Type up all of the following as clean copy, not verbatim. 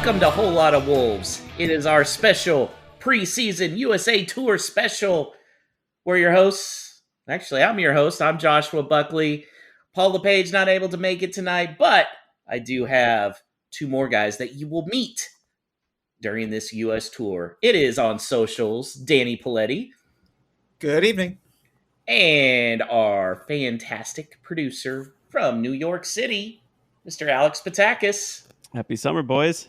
Welcome to Whole Lot of Wolves. It is our special preseason USA Tour special. We're your hosts. Actually, I'm your host. I'm Joshua Buckley. Paul LePage not able to make it tonight, but I do have two more guys that you will meet during this US tour. It is on socials, Danny Paletti. Good evening. And our fantastic producer from New York City, Mr. Alex Patakis. Happy summer, boys.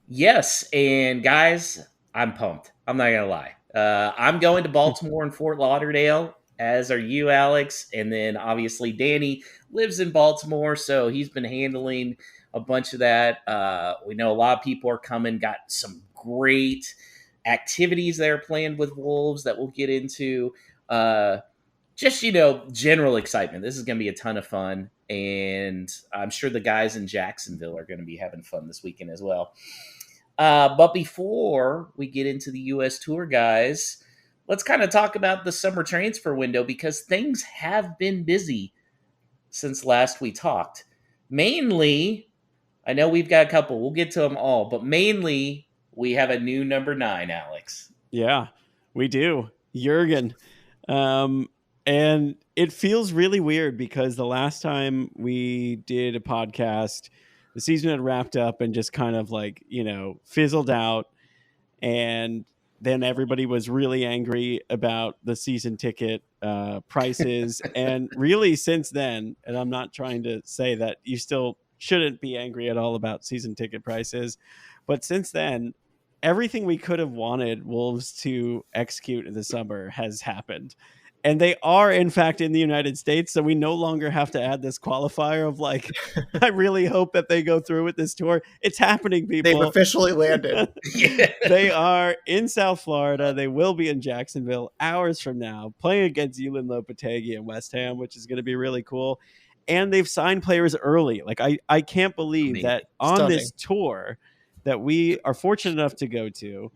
Yes, and guys, I'm pumped. I'm not gonna lie. I'm going to Baltimore and Fort Lauderdale, as are you, Alex. And then obviously Danny lives in Baltimore, so he's been handling a bunch of that. We know a lot of people are coming. Got some great activities that are planned with Wolves that we'll get into. Just, general excitement. This is going to be a ton of fun. And I'm sure the guys in Jacksonville are going to be having fun this weekend as well. But before we get into the U.S. Tour, guys, let's kind of talk about the summer transfer window because things have been busy since last we talked. Mainly, I know we've got a couple. We'll get to them all. But mainly, we have a new number 9, Alex. Yeah, we do. Jurgen. And it feels really weird because the last time we did a podcast, the season had wrapped up and just kind of fizzled out. And then everybody was really angry about the season ticket prices. And really since then, and I'm not trying to say that you still shouldn't be angry at all about season ticket prices, but since then, everything we could have wanted Wolves to execute in the summer has happened. And they are, in fact, in the United States. So we no longer have to add this qualifier of I really hope that they go through with this tour. It's happening, people. They've officially landed. They are in South Florida. They will be in Jacksonville hours from now, playing against Yulin Lopetegui and West Ham, which is going to be really cool. And they've signed players early. I can't believe that on this tour that we are fortunate enough to go to,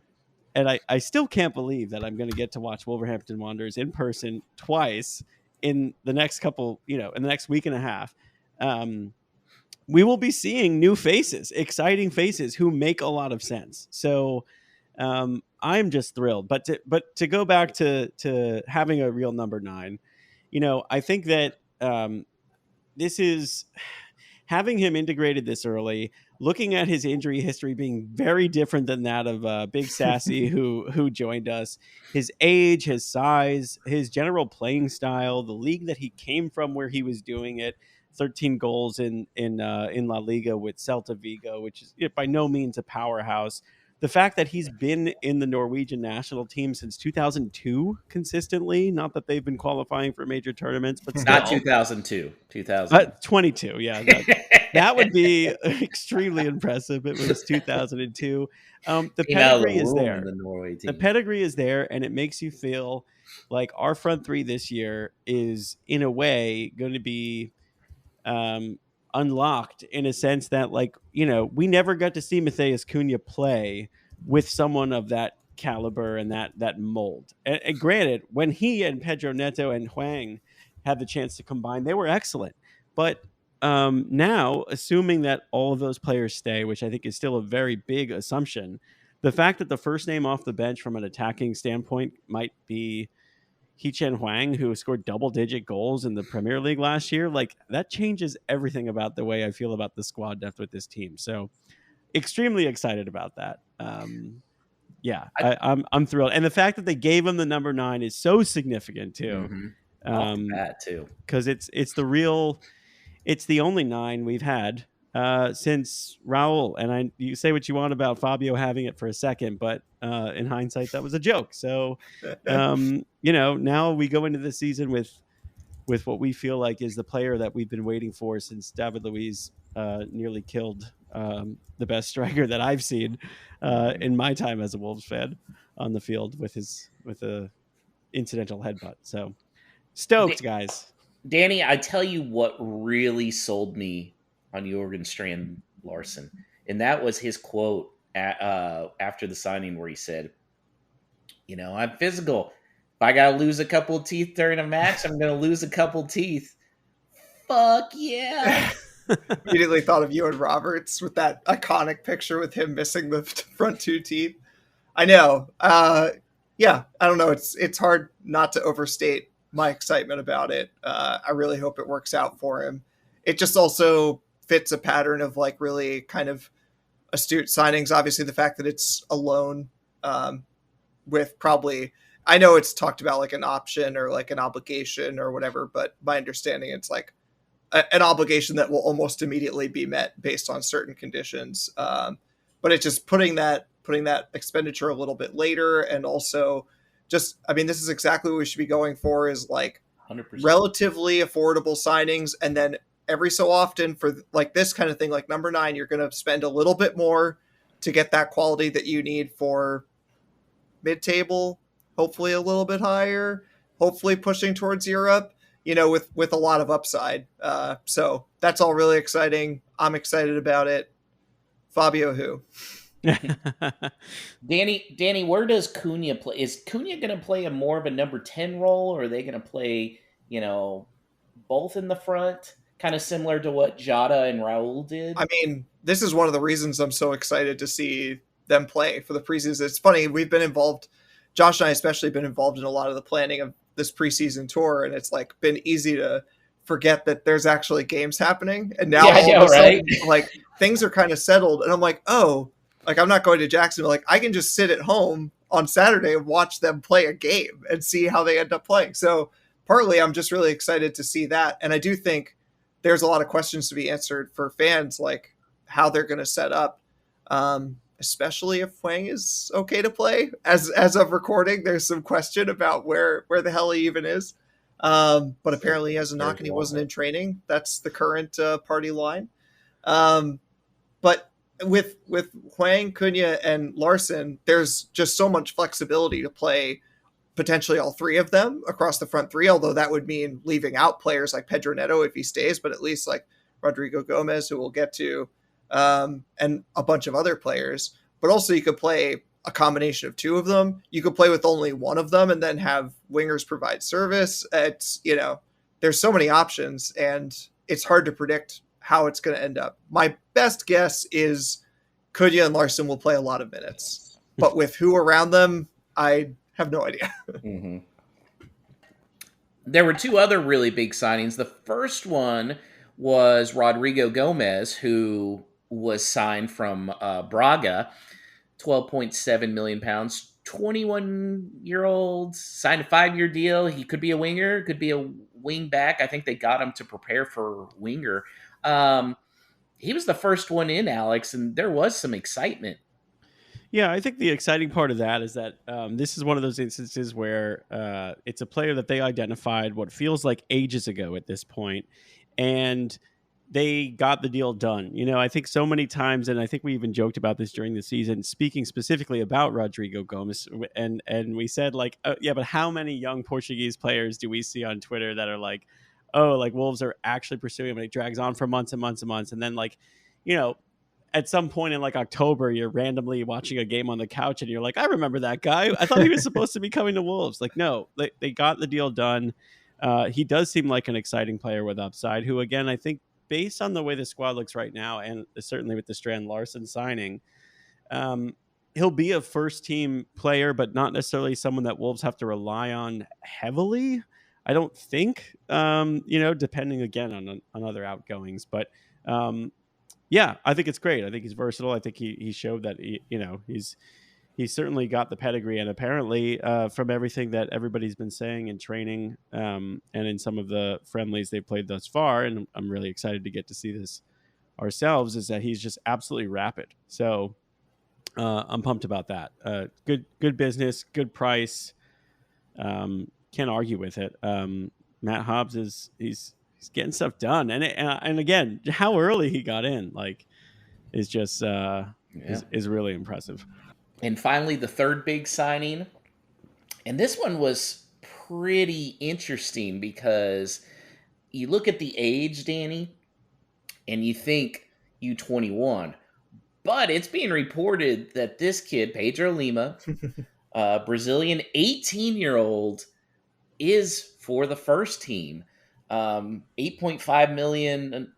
and I still can't believe that I'm going to get to watch Wolverhampton Wanderers in person twice in the next couple, in the next week and a half. We will be seeing new faces, exciting faces who make a lot of sense. So I'm just thrilled. But to go back to having a real number 9, I think that this is having him integrated this early. Looking at his injury history being very different than that of Big Sassy, who joined us, his age, his size, his general playing style, the league that he came from, where he was doing it, 13 goals in La Liga with Celta Vigo, which is by no means a powerhouse. The fact that he's been in the Norwegian national team since 2002 consistently, not that they've been qualifying for major tournaments, but still. Not 2002, 22. Yeah, that would be extremely impressive. It was 2002. The pedigree is there. The pedigree is there, and it makes you feel like our front three this year is, in a way, going to be unlocked in a sense that, we never got to see Matheus Cunha play with someone of that caliber and that mold. And granted, when he and Pedro Neto and Hwang had the chance to combine, they were excellent. But now, assuming that all of those players stay, which I think is still a very big assumption, the fact that the first name off the bench from an attacking standpoint might be Hee-Chen Hwang, who scored double-digit goals in the Premier League last year, that changes everything about the way I feel about the squad depth with this team. So, extremely excited about that. I'm thrilled, and the fact that they gave him the number 9 is so significant too. That too, because it's the only 9 we've had since Raul. And you say what you want about Fabio having it for a second, but in hindsight, that was a joke. So, now we go into the season with what we feel like is the player that we've been waiting for since David Luiz nearly killed the best striker that I've seen in my time as a Wolves fan on the field with a incidental headbutt. So stoked, guys. Danny, I tell you what really sold me on Jurgen Strand Larsen, and that was his quote after the signing where he said, I'm physical. If I got to lose a couple of teeth during a match, I'm going to lose a couple teeth. Fuck yeah. Immediately thought of Ewan Roberts with that iconic picture with him missing the front two teeth. I know. Yeah, I don't know. It's hard not to overstate my excitement about it. I really hope it works out for him. It just also fits a pattern of like really kind of astute signings. Obviously, the fact that it's a loan with probably, I know it's talked about like an option or like an obligation or whatever, but my understanding it's like an obligation that will almost immediately be met based on certain conditions. But it's just putting that expenditure a little bit later, and also just, I mean, this is exactly what we should be going for, is like 100%. relatively affordable signings, and then every so often for like this kind of thing, like number 9, you're going to spend a little bit more to get that quality that you need for mid-table, hopefully a little bit higher, hopefully pushing towards Europe, with a lot of upside. So that's all really exciting. I'm excited about it. Fabio, who? Danny, where does Cunha play? Is Cunha going to play a more of a number 10 role, or are they going to play, both in the front, kind of similar to what Jota and Raul did? I mean, this is one of the reasons I'm so excited to see them play for the preseason. It's funny, we've been involved, Josh and I especially been involved in a lot of the planning of this preseason tour, and it's like been easy to forget that there's actually games happening. And now all of a sudden, like things are kind of settled, and I'm like, oh, like I'm not going to Jacksonville. Like I can just sit at home on Saturday and watch them play a game and see how they end up playing. So partly I'm just really excited to see that. And I do think there's a lot of questions to be answered for fans, like how they're going to set up, especially if Hwang is okay to play. As of recording, there's some question about where the hell he even is. But apparently he has a knock and he wasn't in training. That's the current party line. But with Hwang, Cunha, and Larson, there's just so much flexibility to play potentially all three of them across the front three, although that would mean leaving out players like Pedro Neto if he stays, but at least like Rodrigo Gomez, who we'll get to, and a bunch of other players. But also you could play a combination of two of them. You could play with only one of them and then have wingers provide service. It's, there's so many options, and it's hard to predict how it's going to end up. My best guess is Cunha and Larson will play a lot of minutes, but with who around them, I have no idea. Mm-hmm. There were two other really big signings. The first one was Rodrigo Gomez, who was signed from Braga, 12.7 million pounds, 21-year-old, signed a 5-year deal. He could be a winger, could be a wing back. I think they got him to prepare for winger. He was the first one in, Alex, and there was some excitement. Yeah, I think the exciting part of that is that this is one of those instances where it's a player that they identified what feels like ages ago at this point, and they got the deal done. I think so many times, and I think we even joked about this during the season, speaking specifically about Rodrigo Gomez, and we said like, yeah, but how many young Portuguese players do we see on Twitter that are like, oh, like Wolves are actually pursuing him, and it drags on for months and months and months, and then like, at some point in like October, you're randomly watching a game on the couch and you're like, I remember that guy. I thought he was supposed to be coming to Wolves. Like, no, they got the deal done. He does seem like an exciting player with upside, who, again, I think based on the way the squad looks right now, and certainly with the Strand Larson signing, he'll be a first team player, but not necessarily someone that Wolves have to rely on heavily. I don't think, depending again on other outgoings, but, yeah, I think it's great. I think he's versatile. I think he showed that he's certainly got the pedigree, and apparently from everything that everybody's been saying in training and in some of the friendlies they've played thus far, and I'm really excited to get to see this ourselves, is that he's just absolutely rapid. So I'm pumped about that. Good business, good price. Can't argue with it. Matt Hobbs he's getting stuff done, and again, how early he got in, like, is just is really impressive. And finally, the third big signing, and this one was pretty interesting because you look at the age, Danny, and you think U21, but it's being reported that this kid, Pedro Lima, Brazilian 18-year-old, is for the first team. £8.5 million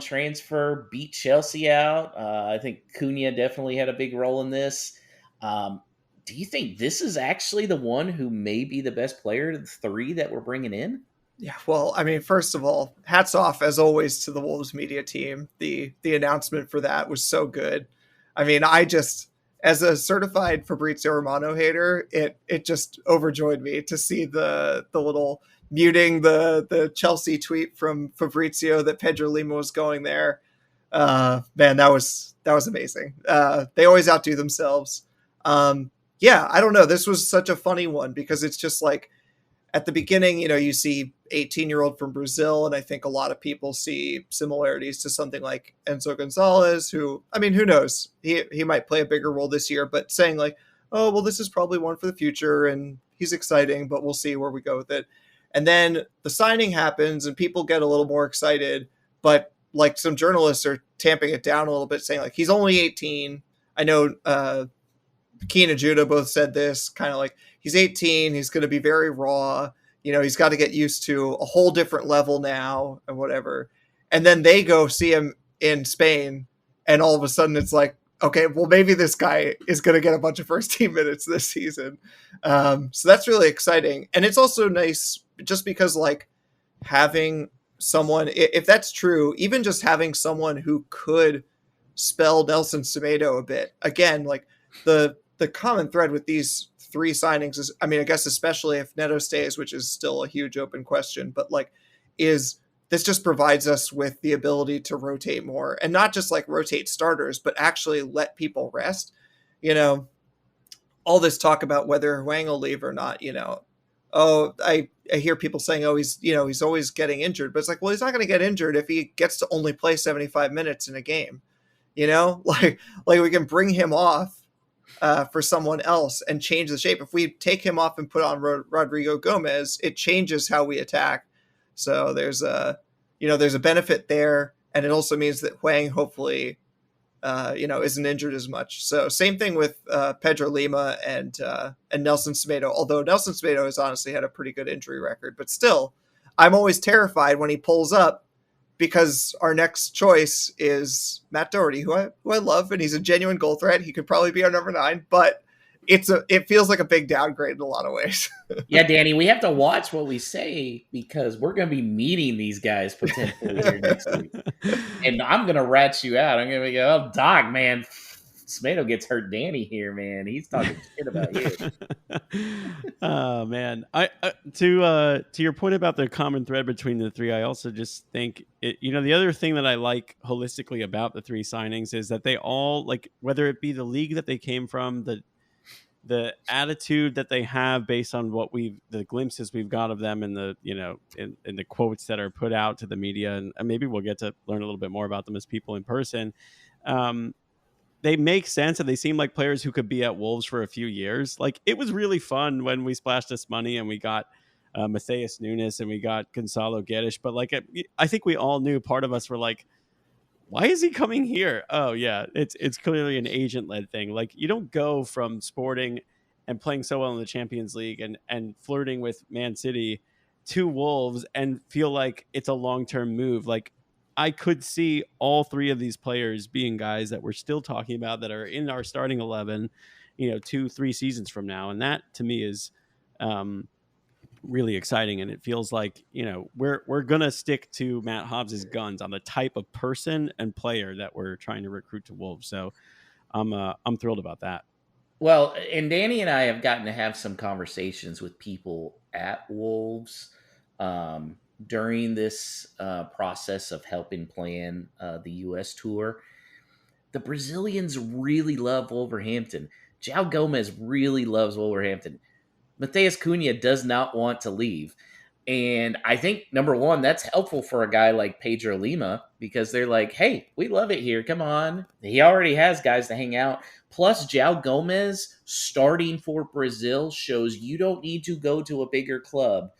transfer, beat Chelsea out. I think Cunha definitely had a big role in this. Um, do you think this is actually the one who may be the best player of the three that we're bringing in? Yeah, well, I mean, first of all, hats off as always to the Wolves media team. The announcement for that was so good. I mean, I just as a certified Fabrizio Romano hater, it just overjoyed me to see the little muting the Chelsea tweet from Fabrizio that Pedro Lima was going there. Man, that was amazing. They always outdo themselves. Yeah, I don't know. This was such a funny one because it's just like at the beginning, you see 18-year-old from Brazil, and I think a lot of people see similarities to something like Enzo Gonzalez, who, I mean, who knows? He might play a bigger role this year, but saying like, oh, well, this is probably one for the future, and he's exciting, but we'll see where we go with it. And then the signing happens, and people get a little more excited, but like some journalists are tamping it down a little bit, saying like, he's only 18. I know Keen and Judah both said this, kind of like he's 18, he's going to be very raw. He's got to get used to a whole different level now and whatever. And then they go see him in Spain, and all of a sudden it's like, okay, well, maybe this guy is going to get a bunch of first team minutes this season. So that's really exciting. And it's also nice just because like having someone, if that's true, even just having someone who could spell Nelson Semedo a bit, again, like the common thread with these three signings is, I mean, I guess especially if Neto stays, which is still a huge open question, but like, is this just provides us with the ability to rotate more and not just like rotate starters, but actually let people rest. All this talk about whether Huang will leave or not, I hear people saying, oh, he's always getting injured, but it's like, well, he's not going to get injured if he gets to only play 75 minutes in a game, like we can bring him off for someone else and change the shape. If we take him off and put on Rodrigo Gomez, it changes how we attack. So there's a benefit there. And it also means that Huang hopefully, isn't injured as much. So same thing with Pedro Lima and Nelson Semedo, although Nelson Semedo has honestly had a pretty good injury record, but still I'm always terrified when he pulls up, because our next choice is Matt Doherty, who I love, and he's a genuine goal threat. He could probably be our number 9, but it feels like a big downgrade in a lot of ways. Yeah, Danny, we have to watch what we say because we're going to be meeting these guys potentially here next week. And I'm going to rat you out. I'm going to go, oh, Doc, man, Smedo gets hurt Danny here, man. He's talking shit about you. Oh, man. I to your point about the common thread between the three, I also just think the other thing that I like holistically about the three signings is that they all, like, whether it be the league that they came from, the attitude that they have based on the glimpses we've got of them, and the in the quotes that are put out to the media, and maybe we'll get to learn a little bit more about them as people in person. They make sense, and they seem like players who could be at Wolves for a few years. Like, it was really fun when we splashed this money and we got Matthias Nunes and we got Gonzalo Guedes. But like, I think we all knew, part of us were like, why is he coming here? Oh yeah, it's clearly an agent-led thing. Like, you don't go from Sporting and playing so well in the Champions League and flirting with Man City to Wolves and feel like it's a long-term move. Like, I could see all three of these players being guys that we're still talking about that are in our starting 11, 2-3 seasons from now. And that to me is really exciting. And it feels like, we're going to stick to Matt Hobbs's guns on the type of person and player that we're trying to recruit to Wolves. So I'm thrilled about that. Well, and Danny and I have gotten to have some conversations with people at Wolves during this process of helping plan the U.S. tour. The Brazilians really love Wolverhampton. João Gomez really loves Wolverhampton. Matheus Cunha does not want to leave. And I think, number one, that's helpful for a guy like Pedro Lima, because they're like, hey, we love it here. Come on. He already has guys to hang out. Plus, João Gomez starting for Brazil shows you don't need to go to a bigger club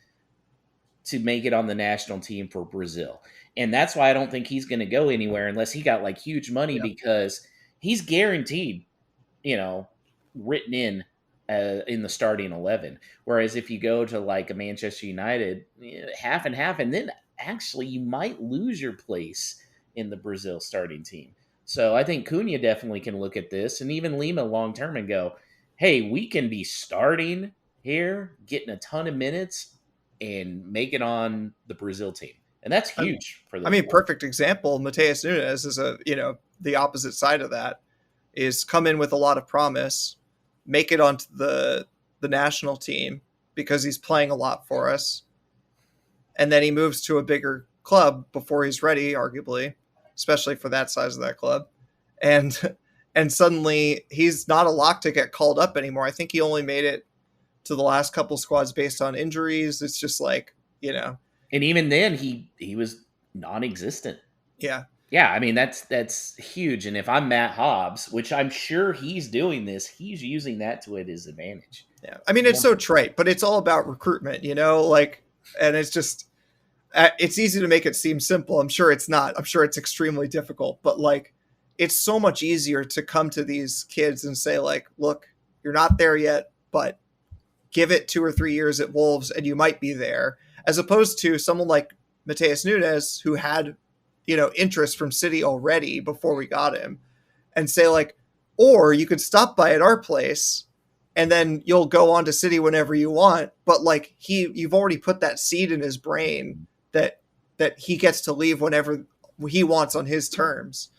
to make it on the national team for Brazil. And that's why I don't think he's going to go anywhere unless he got like huge money, because he's guaranteed, written in the starting 11. Whereas if you go to like a Manchester United, half and half, and then actually you might lose your place in the Brazil starting team. So I think Cunha definitely can look at this, and even Lima long term, and go, hey, we can be starting here, getting a ton of minutes, and make it on the Brazil team. And that's huge for I those mean, boys. perfect example. Mateus Nunes is the opposite side of that, is come in with a lot of promise, make it onto the national team because he's playing a lot for us, and then he moves to a bigger club before he's ready, arguably, especially for that size of that club, and and suddenly he's not a lock to get called up anymore. I think he only made it to the last couple squads based on injuries. It's just like, And even then, he was non-existent. yeah. Yeah, I mean that's huge. And if I'm Matt Hobbs, which I'm sure he's doing this, he's using that to his advantage. Yeah. I mean, it's so trite, but it's all about recruitment, like, and it's just, it's easy to make it seem simple. I'm sure it's not. I'm sure it's extremely difficult, but like, it's so much easier to come to these kids and say, like, look, you're not there yet, but give it 2 or 3 years at Wolves and you might be there, as opposed to someone like Mateus Nunes, who had, interest from City already before we got him, and say, like, or you could stop by at our place and then you'll go on to City whenever you want. But like, you've already put that seed in his brain that he gets to leave whenever he wants on his terms.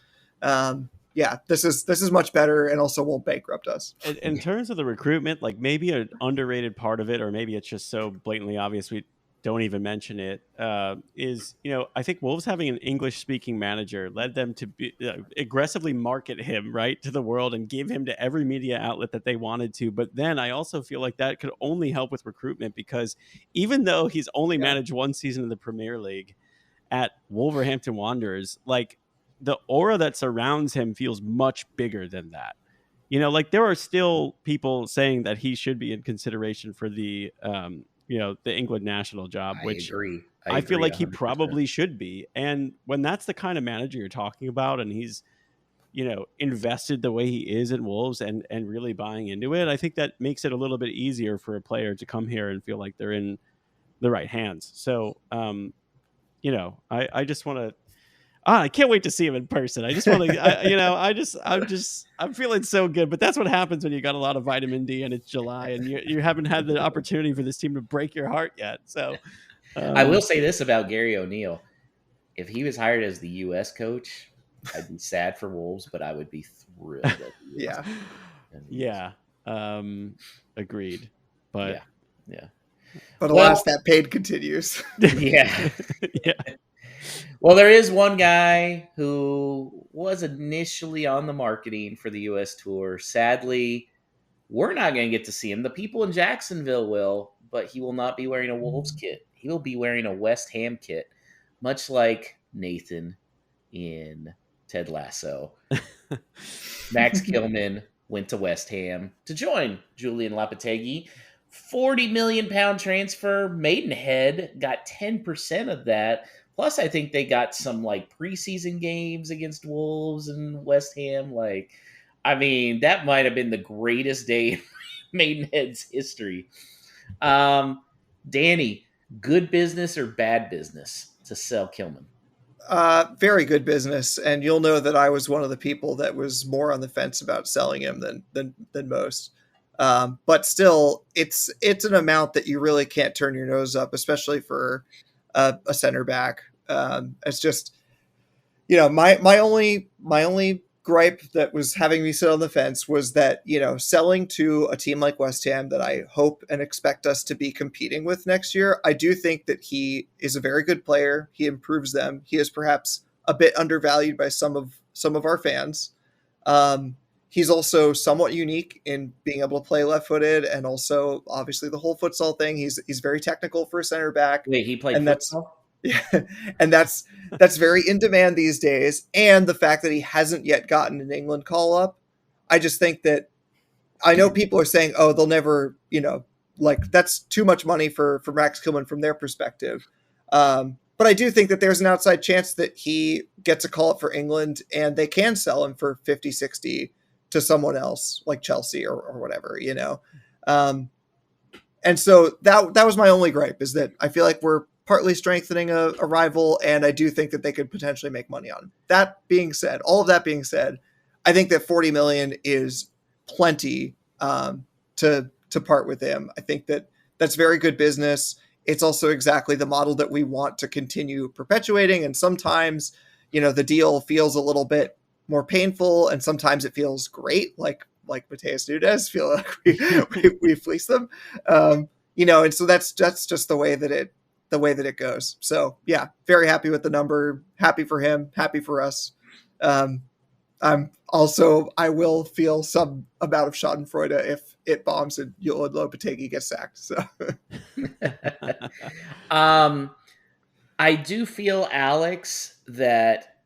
Yeah, this is much better, and also won't bankrupt us. In terms of the recruitment, like maybe an underrated part of it, or maybe it's just so blatantly obvious we don't even mention it, is, I think Wolves having an English-speaking manager led them to be, aggressively market him, right, to the world and give him to every media outlet that they wanted to. But then I also feel like that could only help with recruitment, because even though he's only managed one season in the Premier League at Wolverhampton Wanderers, like, the aura that surrounds him feels much bigger than that. Like, there are still people saying that he should be in consideration for the the England national job, which agree. I feel like he 100%. probably should be. And when that's the kind of manager you're talking about, and he's, invested the way he is in Wolves and really buying into it, I think that makes it a little bit easier for a player to come here and feel like they're in the right hands. So, I just want to, I can't wait to see him in person. I just want to, I'm feeling so good. But that's what happens when you got a lot of vitamin D and it's July and you haven't had the opportunity for this team to break your heart yet. So I will say this about Gary O'Neill: if he was hired as the U.S. coach, I'd be sad for Wolves, but I would be thrilled. Yeah, agreed. But yeah. But alas, that paid continues. Yeah. Well, there is one guy who was initially on the marketing for the U.S. tour. Sadly, we're not going to get to see him. The people in Jacksonville will, but he will not be wearing a Wolves kit. He will be wearing a West Ham kit, much like Nathan in Ted Lasso. Max Kilman went to West Ham to join Julian Lopetegui. £40 million transfer. Maidenhead got 10% of that. Plus, I think they got some like preseason games against Wolves and West Ham. Like, I mean, that might have been the greatest day in Maidenhead's history. Danny, good business or bad business to sell Kilman? Very good business, and you'll know that I was one of the people that was more on the fence about selling him than most. But still, it's an amount that you really can't turn your nose up, especially for a center back. It's just, my only gripe that was having me sit on the fence was that, selling to a team like West Ham that I hope and expect us to be competing with next year. I do think that he is a very good player. He improves them. He is perhaps a bit undervalued by some of our fans. He's also somewhat unique in being able to play left-footed, and also obviously the whole futsal thing. He's very technical for a center back. Wait, he played futsal? Yeah, and that's very in demand these days. And the fact that he hasn't yet gotten an England call up, I just think that, I know people are saying, oh, they'll never, like, that's too much money for Max Kilman from their perspective. But I do think that there's an outside chance that he gets a call up for England and they can sell him for 50, 60 to someone else like Chelsea or whatever, And so that was my only gripe, is that I feel like we're partly strengthening a rival, and I do think that they could potentially make money on him. That being said, all of that being said, I think that 40 million is plenty to part with him. I think that that's very good business. It's also exactly the model that we want to continue perpetuating. And sometimes, the deal feels a little bit more painful, and sometimes it feels great, like Mateus Nunes, feel like we fleece them. And so that's just the way that it goes. So yeah, very happy with the number, happy for him, happy for us. I will feel some amount of Schadenfreude if it bombs and Yoel Lopetegui gets sacked. So I do feel, Alex, that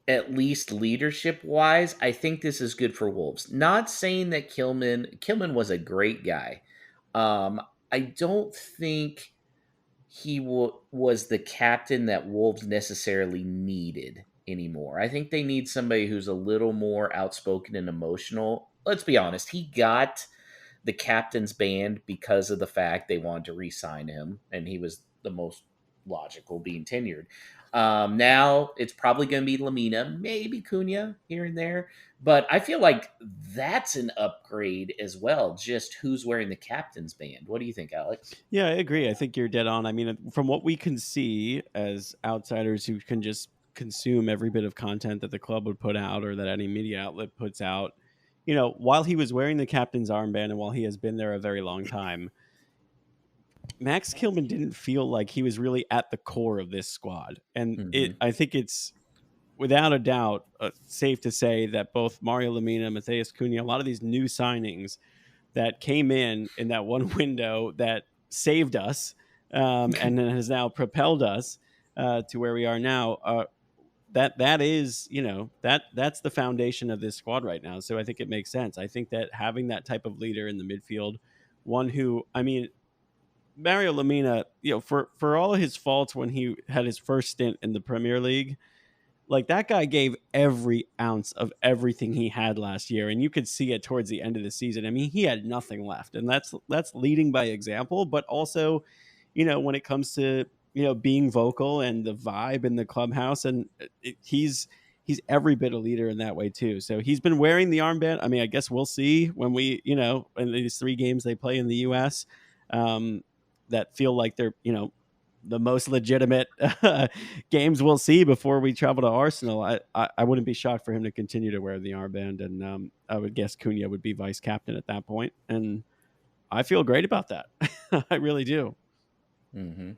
at least leadership wise, I think this is good for Wolves. Not saying that Kilman was a great guy. I don't think he was the captain that Wolves necessarily needed anymore. I think they need somebody who's a little more outspoken and emotional. Let's be honest, he got the captain's band because of the fact they wanted to re-sign him, and he was the most logical being tenured. Now it's probably going to be Lamina, maybe Cunha here and there, but I feel like that's an upgrade as well. Just who's wearing the captain's band. What do you think, Alex? Yeah, I agree. I think you're dead on. I mean, from what we can see as outsiders who can just consume every bit of content that the club would put out or that any media outlet puts out, while he was wearing the captain's armband and while he has been there a very long time, Max Kilman didn't feel like he was really at the core of this squad. And I think it's without a doubt safe to say that both Mario Lemina, Mateus Cunha, a lot of these new signings that came in that one window that saved us and then has now propelled us to where we are now. That is, that's the foundation of this squad right now. So I think it makes sense. I think that having that type of leader in the midfield, one who, I mean, Mario Lemina, for all of his faults when he had his first stint in the Premier League, like that guy gave every ounce of everything he had last year, and you could see it towards the end of the season. I mean, he had nothing left, and that's leading by example. But also, when it comes to being vocal and the vibe in the clubhouse, and he's every bit a leader in that way too. So he's been wearing the armband. I mean, I guess we'll see when we in these 3 games they play in the U.S. That feel like they're the most legitimate games we'll see before we travel to Arsenal. I wouldn't be shocked for him to continue to wear the armband, and I would guess Cunha would be vice captain at that point, and I feel great about that. I really do. Mm-hmm.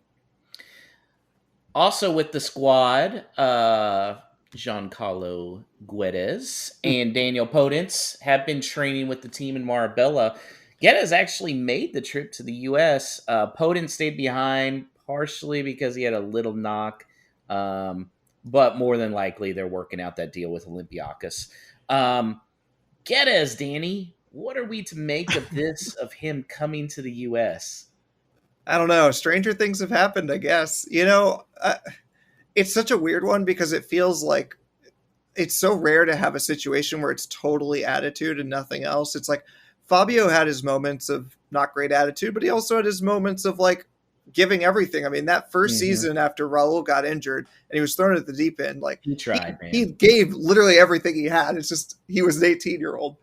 Also with the squad, Giancarlo Guedes and Daniel Podence have been training with the team in Marbella. Guedes actually made the trip to the U.S. Podence stayed behind partially because he had a little knock, but more than likely they're working out that deal with Olympiacos. Guedes, Danny, what are we to make of this, of him coming to the U.S.? I don't know. Stranger things have happened, I guess. It's such a weird one because it feels like it's so rare to have a situation where it's totally attitude and nothing else. It's like Fabio had his moments of not great attitude, but he also had his moments of like giving everything. I mean, that first season after Raul got injured and he was thrown at the deep end, like he tried, man. He gave literally everything he had. It's just he was an 18-year-old.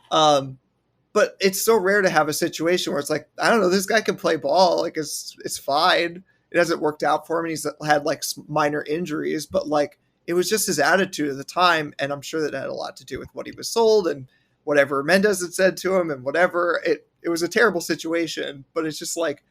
But it's so rare to have a situation where it's like, I don't know, this guy can play ball. Like it's fine. It hasn't worked out for him. And he's had like minor injuries, but like it was just his attitude at the time. And I'm sure that had a lot to do with what he was sold and whatever Mendes had said to him and whatever. It was a terrible situation, but it's just like,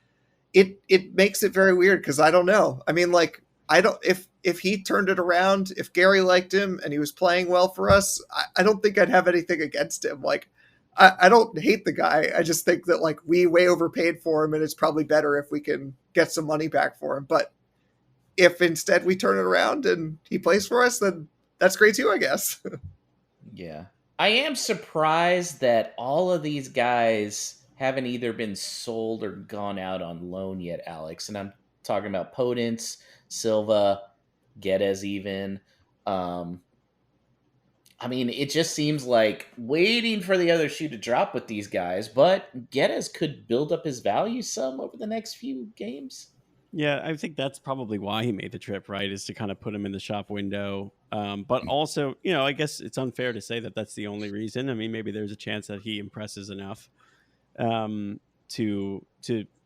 it makes it very weird because I don't know. I mean, like, I don't, if he turned it around, if Gary liked him and he was playing well for us, I don't think I'd have anything against him. Like, I don't hate the guy. I just think that like we way overpaid for him and it's probably better if we can get some money back for him. But if instead we turn it around and he plays for us, then that's great too, I guess. Yeah. I am surprised that all of these guys haven't either been sold or gone out on loan yet, Alex. And I'm talking about Podence, Silva, Guedes even. I mean, it just seems like waiting for the other shoe to drop with these guys, but Guedes could build up his value some over the next few games. Yeah, I think that's probably why he made the trip, right? Is to kind of put him in the shop window. But also, I guess it's unfair to say that that's the only reason. I mean, maybe there's a chance that he impresses enough to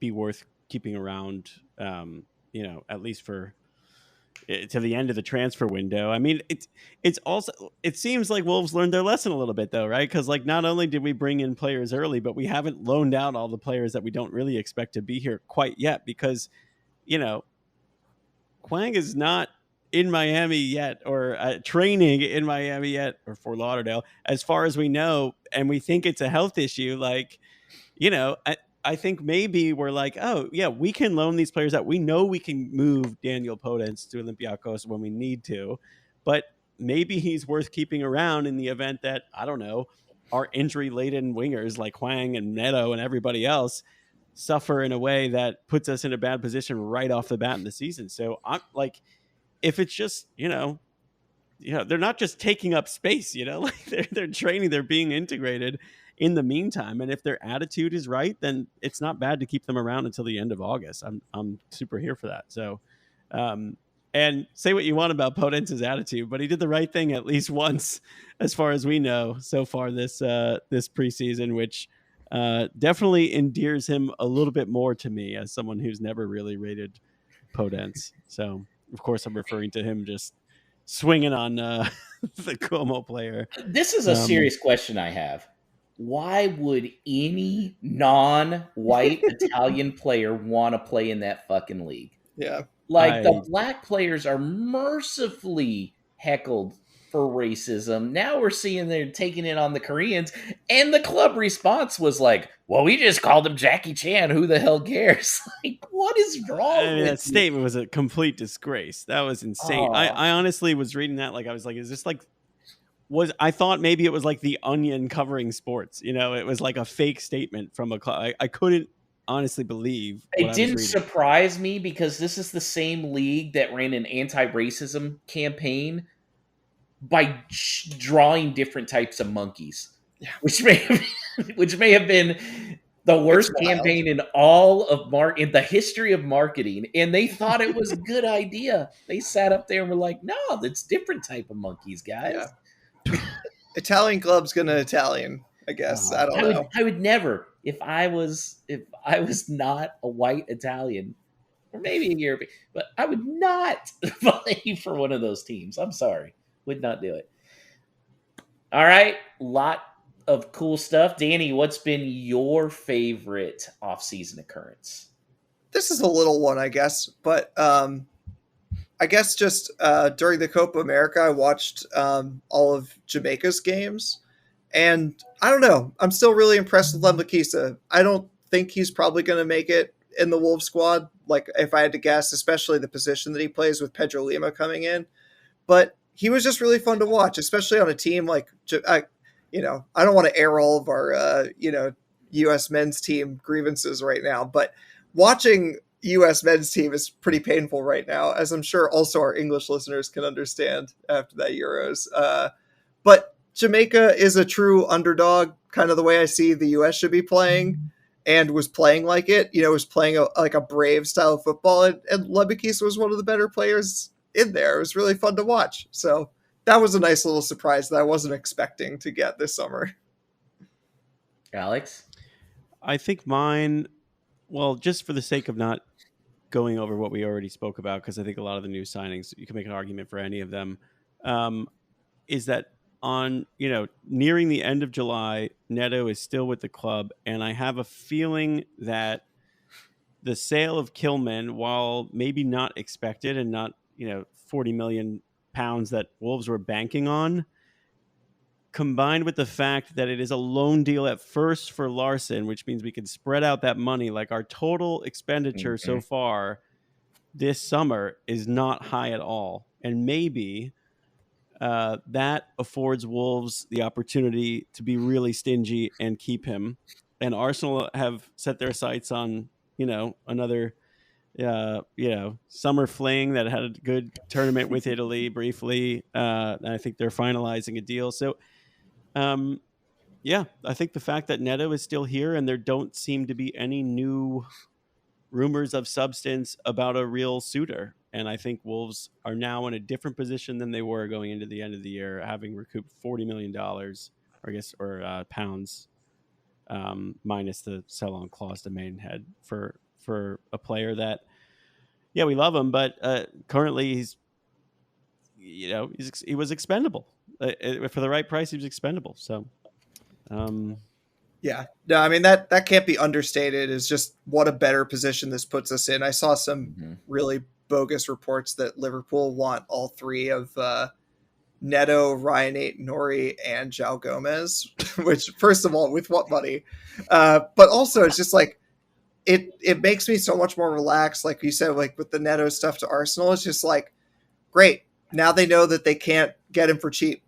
be worth keeping around. At least for to the end of the transfer window. I mean, it's also it seems like Wolves learned their lesson a little bit though, right? Because like not only did we bring in players early, but we haven't loaned out all the players that we don't really expect to be here quite yet because you know Quang is not in Miami yet or training in Miami yet or Fort Lauderdale as far as we know, and we think it's a health issue. Like I think maybe we're like, oh yeah, we can loan these players out. We know we can move Daniel Podence to Olympiacos when we need to, but maybe he's worth keeping around in the event that I don't know our injury laden wingers like Hwang and Neto and everybody else suffer in a way that puts us in a bad position right off the bat in the season. So I'm like, if it's just they're not just taking up space, like they're training, they're being integrated in the meantime. And if their attitude is right, then it's not bad to keep them around until the end of August. I'm super here for that. So, and say what you want about Potence's attitude, but he did the right thing at least once, as far as we know so far this preseason, which definitely endears him a little bit more to me as someone who's never really rated Potence. So, of course, I'm referring to him just swinging on the Como player. This is a serious question I have. Why would any non-white Italian player want to play in that fucking league? Yeah. Like the black players are mercifully heckled for racism. Now we're seeing they're taking it on the Koreans, and the club response was like, "Well, we just called him Jackie Chan. Who the hell cares?" Like, what is wrong with that statement was a complete disgrace. That was insane. I honestly was reading that like I was like, is this like I thought maybe it was like the Onion covering sports. It was like a fake statement from a club. I couldn't honestly believe what It didn't I was reading. surprise me because this is the same league that ran an anti-racism campaign by drawing different types of monkeys, which may have been the worst campaign in all of in the history of marketing, and they thought it was a good idea. They sat up there and were like, "No, that's different type of monkeys, guys." Yeah. Italian club's gonna Italian, I guess. I don't know. I would never if I was not a white Italian or maybe a European, but I would not play for one of those teams. I'm sorry, would not do it. All right, lot of cool stuff. Danny, what's been your favorite off-season occurrence? This is a little one, I guess, but I guess just during the Copa America, I watched all of Jamaica's games, and I don't know. I'm still really impressed with Lembakisa. I don't think he's probably going to make it in the Wolves squad, like if I had to guess, especially the position that he plays with Pedro Lima coming in. But he was just really fun to watch, especially on a team like, I don't want to air all of our, U.S. men's team grievances right now, but watching U.S. men's team is pretty painful right now, as I'm sure also our English listeners can understand after that Euros. But Jamaica is a true underdog, kind of the way I see the U.S. should be playing, and was playing like it. Was playing like a brave style of football, and Lebekis was one of the better players in there. It was really fun to watch. So that was a nice little surprise that I wasn't expecting to get this summer. Alex? I think mine, well, just for the sake of not going over what we already spoke about, because I think a lot of the new signings, you can make an argument for any of them, is that on, nearing the end of July, Neto is still with the club. And I have a feeling that the sale of Kilman, while maybe not expected and not, 40 million pounds that Wolves were banking on, combined with the fact that it is a loan deal at first for Larson, which means we can spread out that money. Like our total expenditure so far this summer is not high at all. And maybe that affords Wolves the opportunity to be really stingy and keep him. And Arsenal have set their sights on, another summer fling that had a good tournament with Italy briefly. And I think they're finalizing a deal. So, I think the fact that Neto is still here and there don't seem to be any new rumors of substance about a real suitor. And I think Wolves are now in a different position than they were going into the end of the year, having recouped $40 million, or pounds, minus the sell-on clause the Maidenhead for a player that, yeah, we love him, but currently he was expendable. For the right price, he was expendable. So, Yeah, no, I mean that can't be understated. Is just what a better position this puts us in. I saw some really bogus reports that Liverpool want all three of Neto, Ryan Nori, and João Gomez. Which, first of all, with what money? But also, it's just like it makes me so much more relaxed. Like you said, like with the Neto stuff to Arsenal, it's just like great. Now they know that they can't get him for cheap.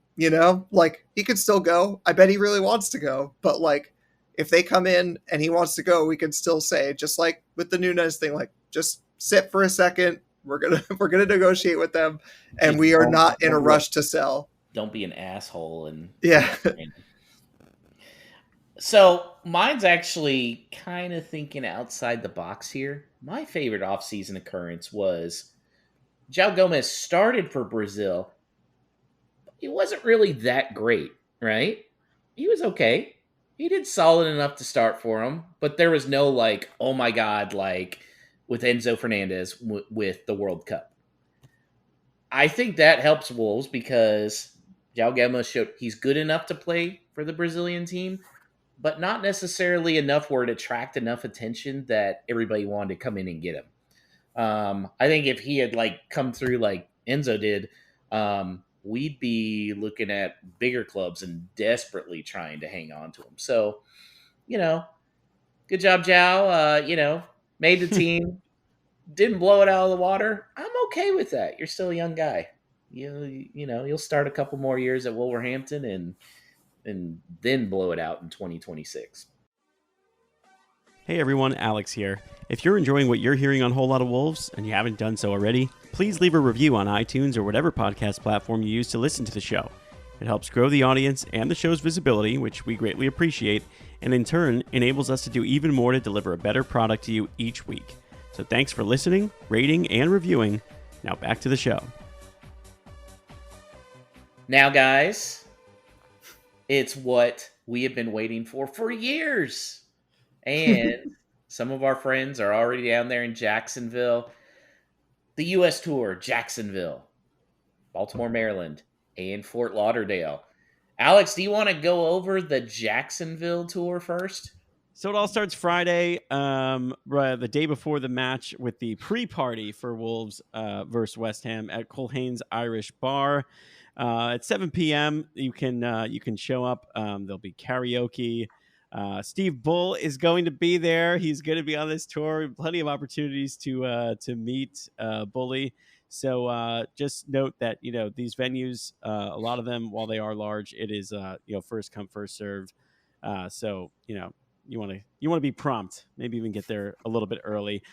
Like he could still go. I bet he really wants to go, but like if they come in and he wants to go, we can still say, just like with the Nunes thing, like just sit for a second. We're gonna negotiate with them, and we are not in a rush to sell. Don't be an asshole. And yeah. So mine's actually kind of thinking outside the box here. My favorite offseason occurrence was João Gomez started for Brazil. He wasn't really that great, right? He was okay. He did solid enough to start for him, but there was no like, oh my God, like with Enzo Fernandez with the World Cup. I think that helps Wolves because João Gomez showed he's good enough to play for the Brazilian team, but not necessarily enough where it attract enough attention that everybody wanted to come in and get him. I think if he had like come through like Enzo did, we'd be looking at bigger clubs and desperately trying to hang on to him. So, good job, João. Made the team, didn't blow it out of the water. I'm okay with that. You're still a young guy. You'll start a couple more years at Wolverhampton and then blow it out in 2026. Hey everyone, Alex here. If you're enjoying what you're hearing on Whole Lot of Wolves and you haven't done so already, please leave a review on iTunes or whatever podcast platform you use to listen to the show. It helps grow the audience and the show's visibility, which we greatly appreciate, and in turn enables us to do even more to deliver a better product to you each week. So thanks for listening, rating, and reviewing. Now back to the show. Now, guys, it's what we have been waiting for years. And some of our friends are already down there in Jacksonville. The U.S. Tour, Jacksonville, Baltimore, Maryland, and Fort Lauderdale. Alex, do you want to go over the Jacksonville tour first? So it all starts Friday, the day before the match, with the pre-party for Wolves versus West Ham at Colhane's Irish Bar. At 7 p.m., you can show up. There'll be karaoke. Steve Bull is going to be there. He's going to be on this tour. Plenty of opportunities to meet Bully. So just note that these venues, a lot of them, while they are large, it is first come first served. So you want to be prompt. Maybe even get there a little bit early.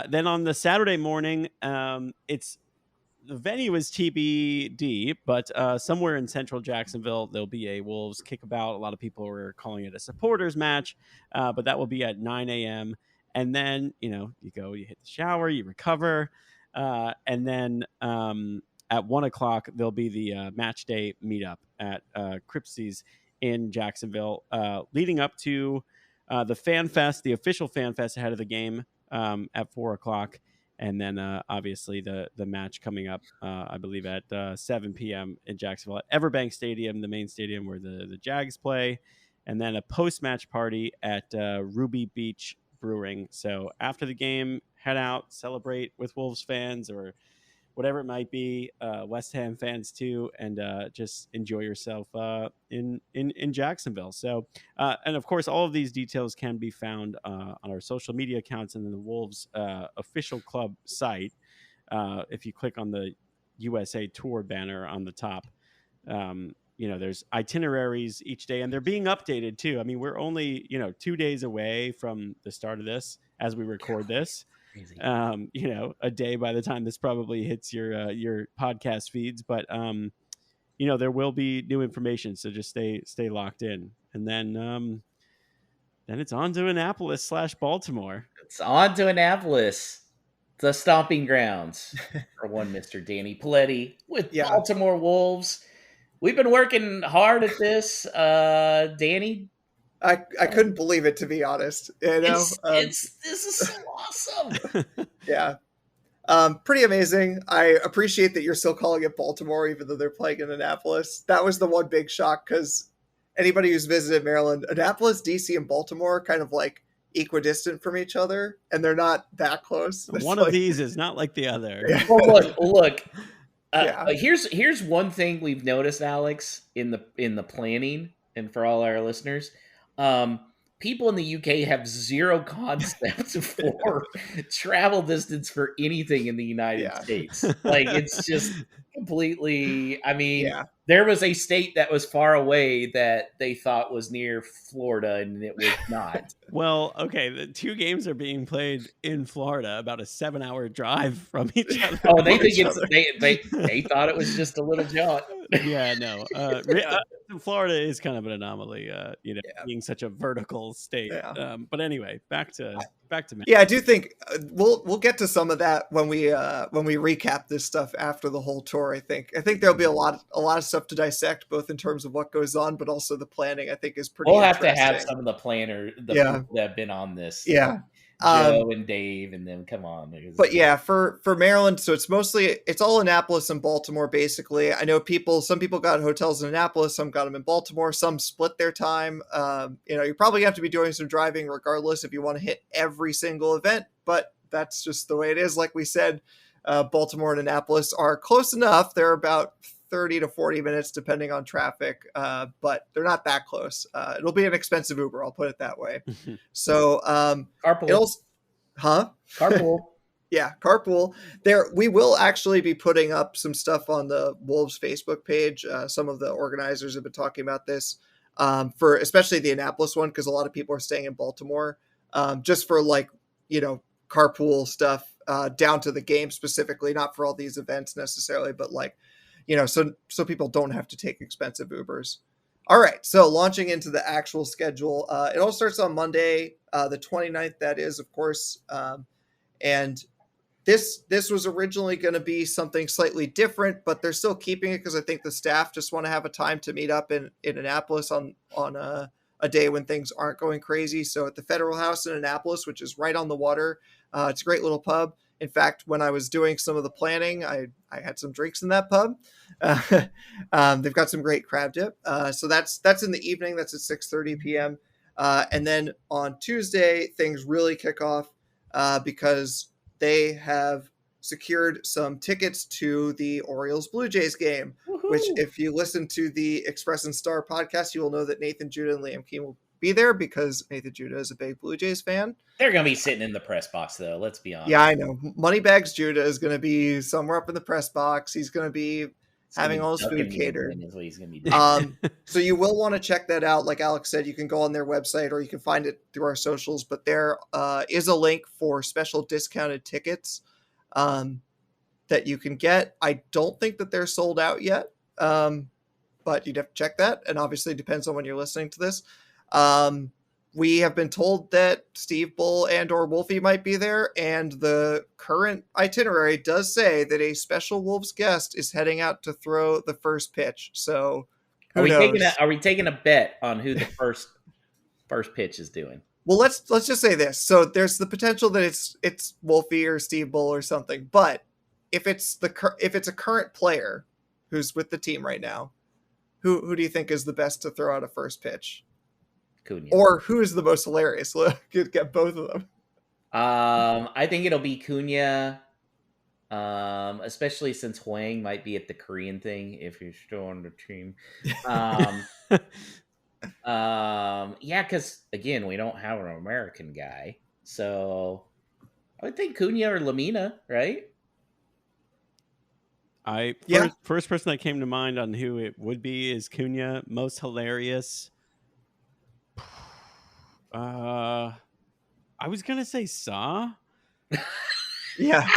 Then on the Saturday morning, the venue is TBD, but somewhere in central Jacksonville, there'll be a Wolves kickabout. A lot of people are calling it a supporters match, but that will be at 9 a.m. And then, you go, you hit the shower, you recover. And then at 1 o'clock, there'll be the match day meetup at Cripsy's in Jacksonville, leading up to the Fan Fest, the official Fan Fest ahead of the game at 4 o'clock. And then, obviously, the match coming up, I believe, at 7 p.m. in Jacksonville at Everbank Stadium, the main stadium where the Jags play. And then a post-match party at Ruby Beach Brewing. So after the game, head out, celebrate with Wolves fans or whatever it might be, West Ham fans too, and just enjoy yourself in Jacksonville. So, and of course, all of these details can be found on our social media accounts and in the Wolves official club site. If you click on the USA Tour banner on the top, there's itineraries each day, and they're being updated too. I mean, we're only 2 days away from the start of this as we record this. A day by the time this probably hits your podcast feeds, but there will be new information, so just stay locked in. And then Then it's on to Annapolis/Baltimore. It's on to Annapolis, the stomping grounds for one Mr. Danny Paletti with Yeah. Baltimore Wolves. We've been working hard at this, Danny. I couldn't believe it, to be honest. You know, This is so awesome. yeah. Pretty amazing. I appreciate that you're still calling it Baltimore, even though they're playing in Annapolis. That was the one big shock, because anybody who's visited Maryland, Annapolis, DC, and Baltimore are kind of like equidistant from each other, and they're not that close. It's One like, of these is not like the other. Yeah. Well, look. Yeah. Here's one thing we've noticed, Alex, in the planning, and for all our listeners, people in the UK have zero concept for travel distance for anything in the United States. Like, it's just completely. I mean, Yeah. there was a state that was far away that they thought was near Florida, and it was not. Well, okay, the two games are being played in Florida, about a 7-hour drive from each other. Oh, they think they thought it was just a little jaunt. Yeah, no. Florida is kind of an anomaly, being such a vertical state. Yeah. But anyway, back to Yeah, I do think we'll get to some of that when we recap this stuff after the whole tour. I think there'll be a lot of stuff to dissect, both in terms of what goes on, but also the planning. I think is pretty. We'll have to have some of the planners, Yeah. people that have been on this. Yeah. Joe and Dave and them. Come on. But yeah, for Maryland, so it's all Annapolis and Baltimore, basically. I know some people got hotels in Annapolis, some got them in Baltimore, some split their time. You probably have to be doing some driving regardless if you want to hit every single event, but that's just the way it is. Like we said, Baltimore and Annapolis are close enough. They're about 30 to 40 minutes depending on traffic, but they're not that close. It'll be an expensive Uber, I'll put it that way. So carpool. Carpool. Yeah, carpool. We will actually be putting up some stuff on the Wolves Facebook page. Some of the organizers have been talking about this, for especially the Annapolis one, because a lot of people are staying in Baltimore, just for carpool stuff, down to the game specifically, not for all these events necessarily, but so people don't have to take expensive Ubers. All right, so launching into the actual schedule, it all starts on Monday, the 29th, that is, of course, and this was originally going to be something slightly different, but they're still keeping it because I think the staff just want to have a time to meet up in Annapolis on a day when things aren't going crazy. So at the Federal House in Annapolis, which is right on the water, it's a great little pub. In fact, when I was doing some of the planning, I had some drinks in that pub. They've got some great crab dip. So that's in the evening. That's at 6:30 p.m. And then on Tuesday, things really kick off because they have secured some tickets to the Orioles Blue Jays game. Woo-hoo! Which, if you listen to the Express and Star podcast, you will know that Nathan Judah and Liam Keane will be there because Nathan Judah is a big Blue Jays fan. They're going to be sitting in the press box, though. Let's be honest. Yeah, I know. Moneybags Judah is going to be somewhere up in the press box. He's going to be having all his food catered. Is what he's going to be doing. So you will want to check that out. Like Alex said, you can go on their website or you can find it through our socials. But there is a link for special discounted tickets that you can get. I don't think that they're sold out yet, but you'd have to check that. And obviously it depends on when you're listening to this. We have been told that Steve Bull and or Wolfie might be there, and the current itinerary does say that a special Wolves guest is heading out to throw the first pitch. So are we taking a bet on who the first pitch is doing? Well, let's just say this. So there's the potential that it's Wolfie or Steve Bull or something. But if it's a current player who's with the team right now, who do you think is the best to throw out a first pitch? Cunha. Or who is the most hilarious? Could get both of them. I think it'll be Cunha, especially since Huang might be at the Korean thing if you're still on the team. Yeah, because again, we don't have an American guy, so I would think Cunha or Lamina, right? First person that came to mind on who it would be is Cunha. Most hilarious. I was gonna say Saw. Yeah.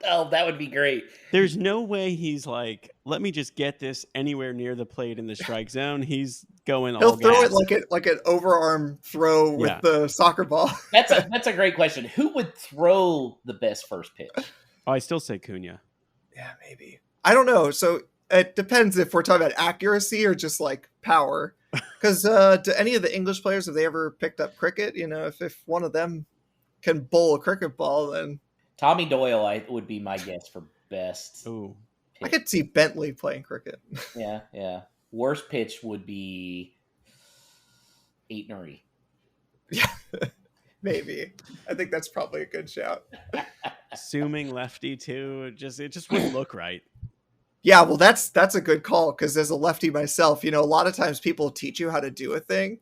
Oh, that would be great. There's no way he's like, let me just get this anywhere near the plate in the strike zone. He's going He'll all throw gas. it like an overarm throw with Yeah. the soccer ball. That's a great question. Who would throw the best first pitch? Oh, I still say Cunha. Yeah, maybe. I don't know. So it depends if we're talking about accuracy or just like power. Because do any of the English players, have they ever picked up cricket? You know, if one of them can bowl a cricket ball, then Tommy Doyle would be my guess for best. Ooh. I pitch. could see Bentley playing cricket. Yeah, yeah. Worst pitch would be itineraries. Yeah, maybe. I think that's probably a good shout. Assuming lefty too, it just wouldn't look right. Yeah, well, that's a good call because as a lefty myself, you know, a lot of times people teach you how to do a thing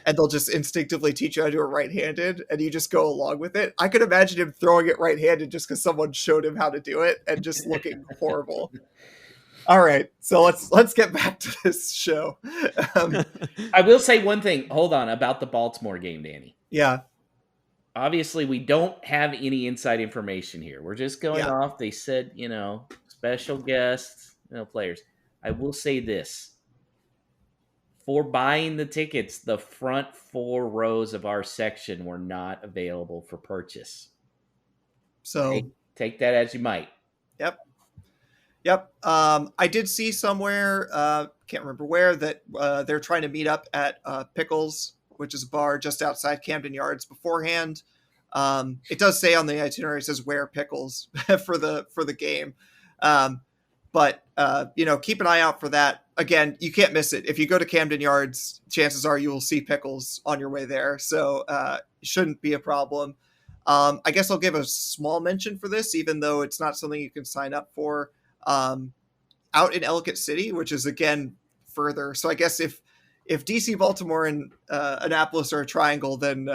and they'll just instinctively teach you how to do it right-handed and you just go along with it. I could imagine him throwing it right-handed just because someone showed him how to do it and just looking horrible. All right, so let's get back to this show. I will say one thing. Hold on about the Baltimore game, Danny. Yeah, Obviously, we don't have any inside information here. We're just going Yeah. off. They said, special guests, players. I will say this. For buying the tickets, the front 4 rows of our section were not available for purchase. so Take that as you might. Yep. I did see somewhere, can't remember where, that they're trying to meet up at Pickles, which is a bar just outside Camden Yards beforehand. It does say on the itinerary, it says where Pickles for the game. But keep an eye out for that. Again, you can't miss it. If you go to Camden Yards, chances are you will see Pickles on your way there. So it shouldn't be a problem. I guess I'll give a small mention for this, even though it's not something you can sign up for. Out in Ellicott City, which is again further. So I guess if DC, Baltimore, and Annapolis are a triangle, then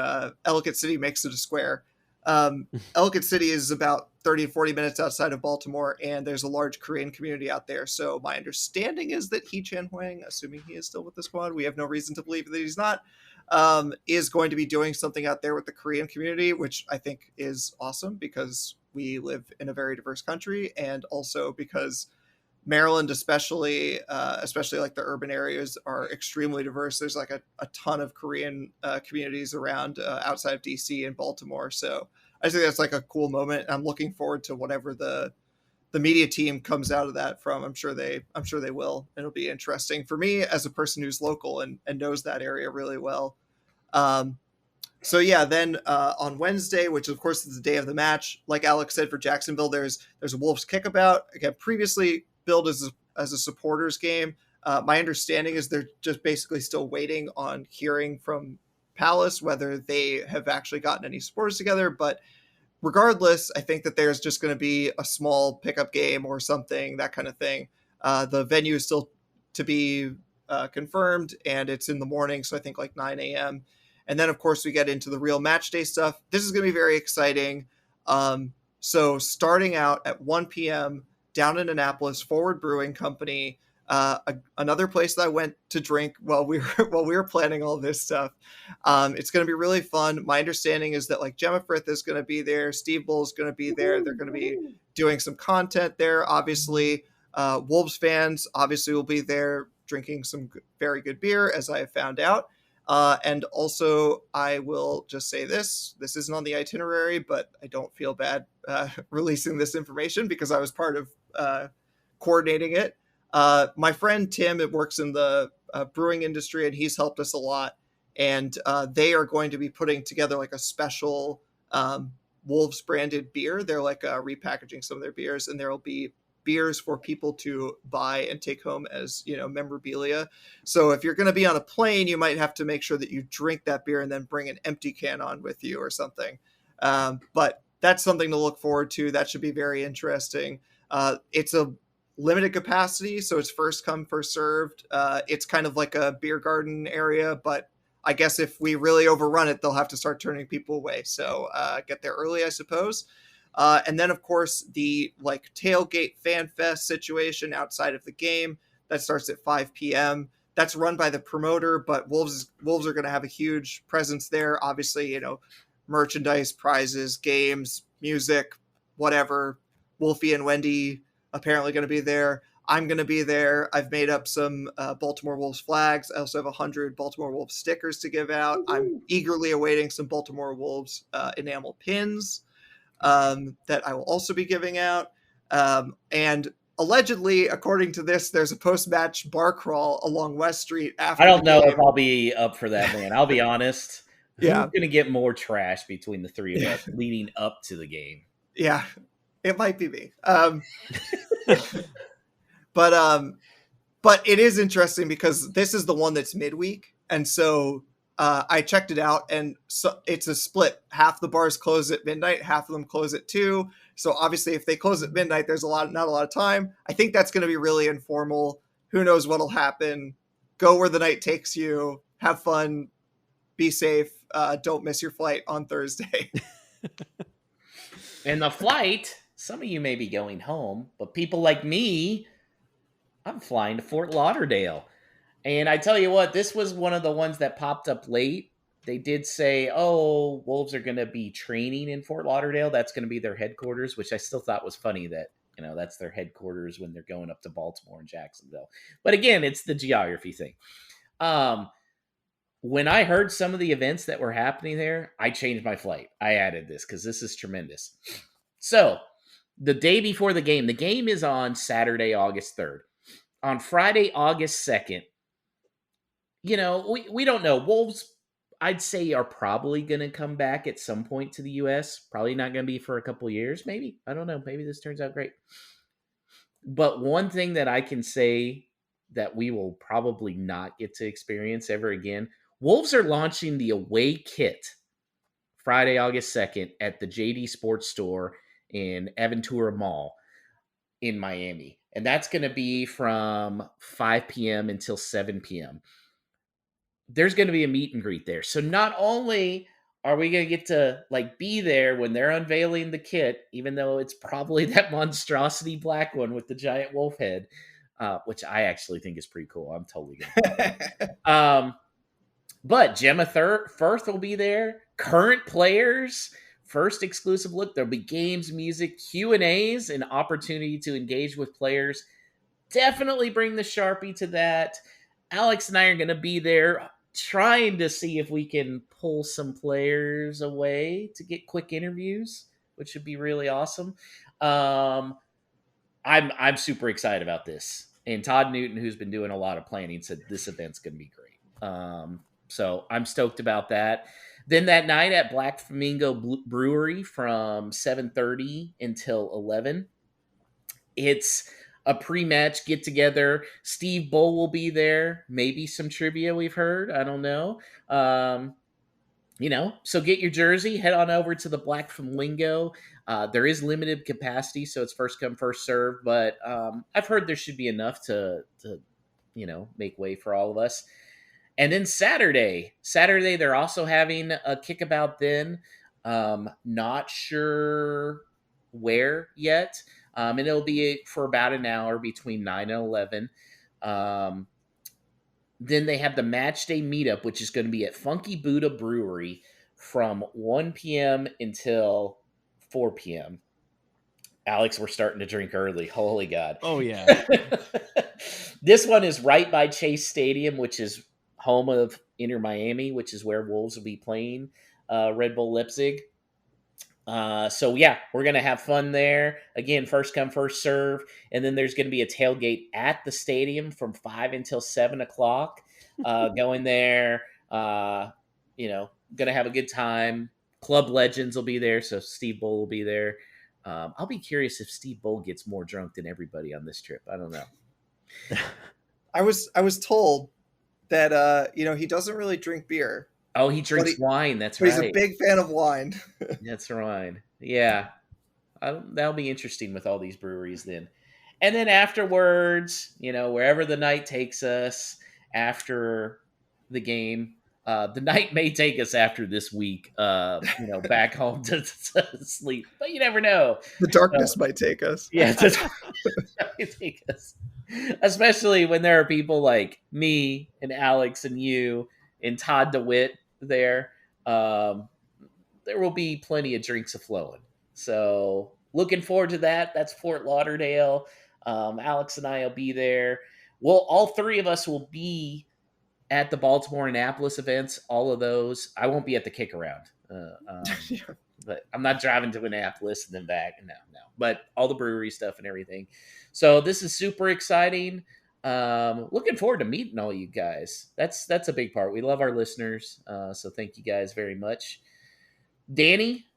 Ellicott City makes it a square. Ellicott City is about 30 to 40 minutes outside of Baltimore, and there's a large Korean community out there. So my understanding is that Hee Chan Huang, assuming he is still with the squad, we have no reason to believe that he's not, is going to be doing something out there with the Korean community, which I think is awesome because we live in a very diverse country, and also because Maryland, especially like the urban areas, are extremely diverse. There's like a ton of Korean communities around outside of DC and Baltimore. So I think that's like a cool moment. I'm looking forward to whatever the media team comes out of that from. I'm sure they will. It'll be interesting for me as a person who's local and knows that area really well. So yeah, then on Wednesday, which of course is the day of the match, like Alex said, for Jacksonville, there's a Wolves kickabout. Again, previously billed as a supporters game. My understanding is they're just basically still waiting on hearing from Palace whether they have actually gotten any supporters together. But regardless, I think that there's just going to be a small pickup game or something, that kind of thing. The venue is still to be confirmed, and it's in the morning, so I think like 9 a.m. And then, of course, we get into the real match day stuff. This is going to be very exciting. So starting out at 1 p.m. down in Annapolis, Forward Brewing Company, another place that I went to drink while we were planning all this stuff. It's going to be really fun. My understanding is that like Gemma Frith is going to be there. Steve Bull is going to be there. They're going to be doing some content there. Obviously, Wolves fans obviously will be there drinking some very good beer, as I have found out. And also, I will just say this isn't on the itinerary, but I don't feel bad releasing this information because I was part of coordinating it. My friend Tim, it works in the brewing industry, and he's helped us a lot. And they are going to be putting together like a special Wolves branded beer. They're like repackaging some of their beers, and there will be beers for people to buy and take home as memorabilia. So if you're going to be on a plane, you might have to make sure that you drink that beer and then bring an empty can on with you or something. But that's something to look forward to. That should be very interesting. It's a limited capacity, so it's first come, first served. It's kind of like a beer garden area, but I guess if we really overrun it, they'll have to start turning people away. So get there early, I suppose. And then, of course, the like tailgate fan fest situation outside of the game that starts at 5 p.m. That's run by the promoter, but Wolves are going to have a huge presence there. Obviously, merchandise, prizes, games, music, whatever. Wolfie and Wendy apparently going to be there. I'm going to be there. I've made up some Baltimore Wolves flags. I also have 100 Baltimore Wolves stickers to give out. I'm eagerly awaiting some Baltimore Wolves enamel pins that I will also be giving out. And allegedly, according to this, there's a post-match bar crawl along West Street after I don't the know game. if I'll be up for that, man. I'll be honest. Yeah. Who's going to get more trash between the three of us leading up to the game? Yeah, it might be me. But it is interesting because this is the one that's midweek, and so I checked it out, and so it's a split. Half the bars close at midnight, half of them close at 2. So obviously, if they close at midnight, there's not a lot of time. I think that's going to be really informal. Who knows what'll happen? Go where the night takes you. Have fun. Be safe. Don't miss your flight on Thursday. And the flight, some of you may be going home, but people like me, I'm flying to Fort Lauderdale. And I tell you what, this was one of the ones that popped up late. They did say, oh, Wolves are going to be training in Fort Lauderdale. That's going to be their headquarters, which I still thought was funny that, that's their headquarters when they're going up to Baltimore and Jacksonville. But again, it's the geography thing. When I heard some of the events that were happening there, I changed my flight. I added this because this is tremendous. So the day before the game is on Saturday, August 3rd. On Friday, August 2nd, we don't know. Wolves, I'd say, are probably going to come back at some point to the U.S. Probably not going to be for a couple years, maybe. I don't know. Maybe this turns out great. But one thing that I can say that we will probably not get to experience ever again, Wolves are launching the away kit Friday, August 2nd at the JD Sports Store in Aventura Mall in Miami. And that's going to be from 5 p.m. until 7 p.m. There's going to be a meet and greet there. So not only are we going to get to be there when they're unveiling the kit, even though it's probably that monstrosity black one with the giant wolf head, which I actually think is pretty cool. I'm totally going to but Gemma Firth will be there. Current players, first exclusive look. There'll be games, music, Q&As, an opportunity to engage with players. Definitely bring the Sharpie to that. Alex and I are going to be there trying to see if we can pull some players away to get quick interviews, which would be really awesome. I'm super excited about this. And Todd Newton, who's been doing a lot of planning, said this event's going to be great. So I'm stoked about that. Then that night at Black Flamingo Brewery from 7:30 until 11, it's a pre-match get-together. Steve Bull will be there. Maybe some trivia we've heard. I don't know. So get your jersey. Head on over to the Black Flamingo. There is limited capacity, so it's first come, first serve. But I've heard there should be enough to make way for all of us. And then Saturday, they're also having a kickabout then. Not sure where yet. And it'll be for about an hour between 9 and 11. Then they have the match day meetup, which is going to be at Funky Buddha Brewery from 1 p.m. until 4 p.m. Alex, we're starting to drink early. Holy God. Oh, yeah. This one is right by Chase Stadium, which is home of Inter Miami, which is where Wolves will be playing Red Bull Leipzig. So yeah, we're going to have fun there. Again, first come, first serve. And then there's going to be a tailgate at the stadium from 5 until 7 o'clock. Going there, going to have a good time. Club legends will be there. So Steve Bull will be there. I'll be curious if Steve Bull gets more drunk than everybody on this trip. I don't know. I was told that he doesn't really drink beer. Oh, he drinks wine. That's right. He's a big fan of wine. That's right. Yeah. That'll be interesting with all these breweries then. And then afterwards, wherever the night takes us after the game, the night may take us after this week, back home to sleep. But you never know. The darkness might take us. Yeah, the darkness might take us. Especially when there are people like me and Alex and you and Todd DeWitt there. There will be plenty of drinks a-flowing. So looking forward to that. That's Fort Lauderdale. Alex and I will be there. Well, all three of us will be at the Baltimore Annapolis events. All of those. I won't be at the kick around. Yeah. But I'm not driving to Annapolis and then back. No. But all the brewery stuff and everything. So this is super exciting. Looking forward to meeting all you guys. That's a big part. We love our listeners. So thank you guys very much. Danny,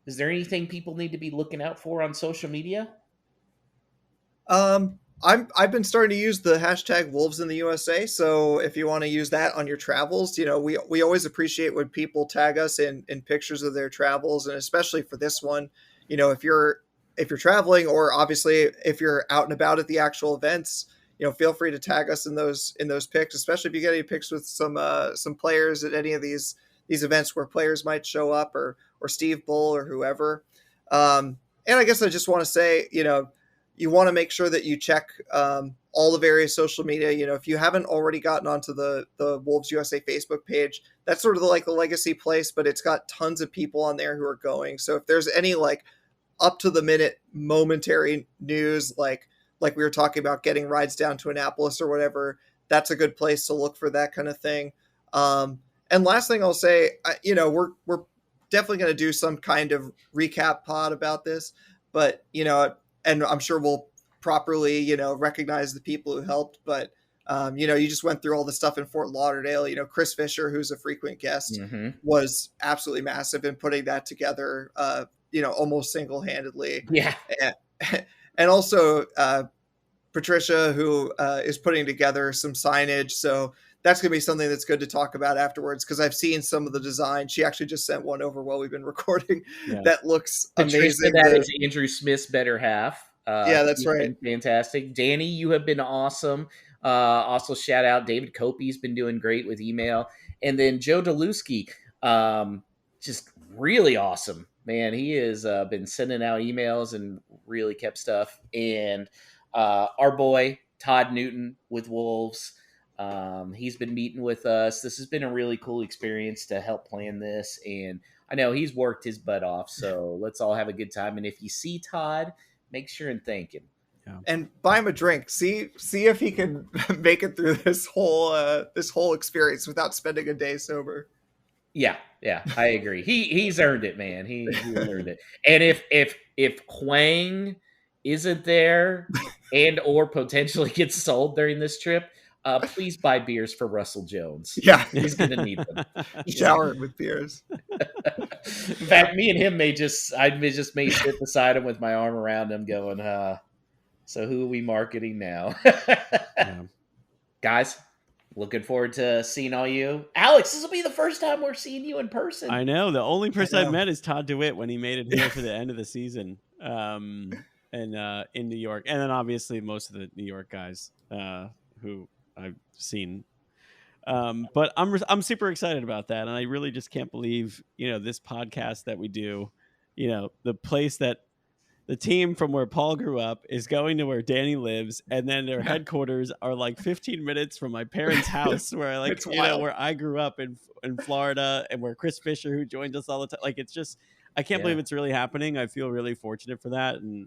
is there anything people need to be looking out for on social media? I've been starting to use the hashtag Wolves in the USA. So if you want to use that on your travels, we always appreciate when people tag us in pictures of their travels, and especially for this one, if you're traveling, or obviously if you're out and about at the actual events, feel free to tag us in those pics, especially if you get any pics with some players at any of these events where players might show up, or Steve Bull or whoever. And I guess I just want to say, you want to make sure that you check all the various social media. If you haven't already gotten onto the Wolves USA Facebook page, that's sort of like the legacy place, but it's got tons of people on there who are going. So if there's any like up to the minute momentary news, like we were talking about getting rides down to Annapolis or whatever, that's a good place to look for that kind of thing. And last thing I'll say, we're definitely going to do some kind of recap pod about this, but and I'm sure we'll properly, recognize the people who helped. But, you just went through all the stuff in Fort Lauderdale. Chris Fisher, who's a frequent guest, was absolutely massive in putting that together, almost single-handedly. Yeah. And also Patricia, who is putting together some signage. So that's going to be something that's good to talk about afterwards, because I've seen some of the design. She actually just sent one over while we've been recording. Yeah. That looks amazing. That is Andrew Smith's better half. Yeah, that's right. Fantastic. Danny, you have been awesome. Also, shout out David Copey's been doing great with email. And then Joe Deluski, just really awesome. Man, he has been sending out emails and really kept stuff. And our boy, Todd Newton with Wolves. He's been meeting with us. This has been a really cool experience to help plan this. And I know he's worked his butt off. So let's all have a good time. And if you see Todd, make sure and thank him. Yeah. And buy him a drink. See if he can make it through this whole experience without spending a day sober. Yeah, I agree. He's earned it, man. He earned it. And if Huang isn't there and or potentially gets sold during this trip, please buy beers for Russell Jones. Yeah, he's going to need them. Shower with beers. In fact, me and him may just sit beside him with my arm around him, going, "So who are we marketing now?" Yeah. Guys, looking forward to seeing all you. Alex, this will be the first time we're seeing you in person. I know. The only person I've met is Todd DeWitt when he made it here for the end of the season, and in New York, and then obviously most of the New York guys who I've seen. But I'm super excited about that, and I really just can't believe this podcast that we do. The place that the team from where Paul grew up is going to where Danny lives, and then their headquarters are like 15 minutes from my parents' house, where where I grew up in Florida, and where Chris Fisher, who joins us all the time, it's just I can't believe it's really happening. I feel really fortunate for that, and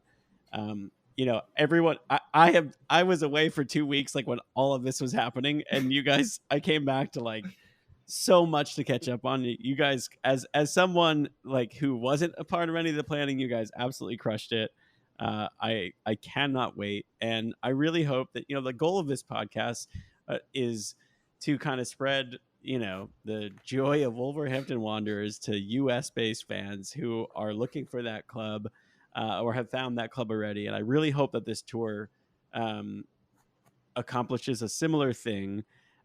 everyone. I was away for 2 weeks, when all of this was happening, and you guys, I came back to so much to catch up on. You guys, as someone who wasn't a part of any of the planning, you guys absolutely crushed it. I cannot wait, and I really hope that the goal of this podcast is to kind of spread the joy of Wolverhampton Wanderers to US based fans who are looking for that club or have found that club already. And I really hope that this tour accomplishes a similar thing.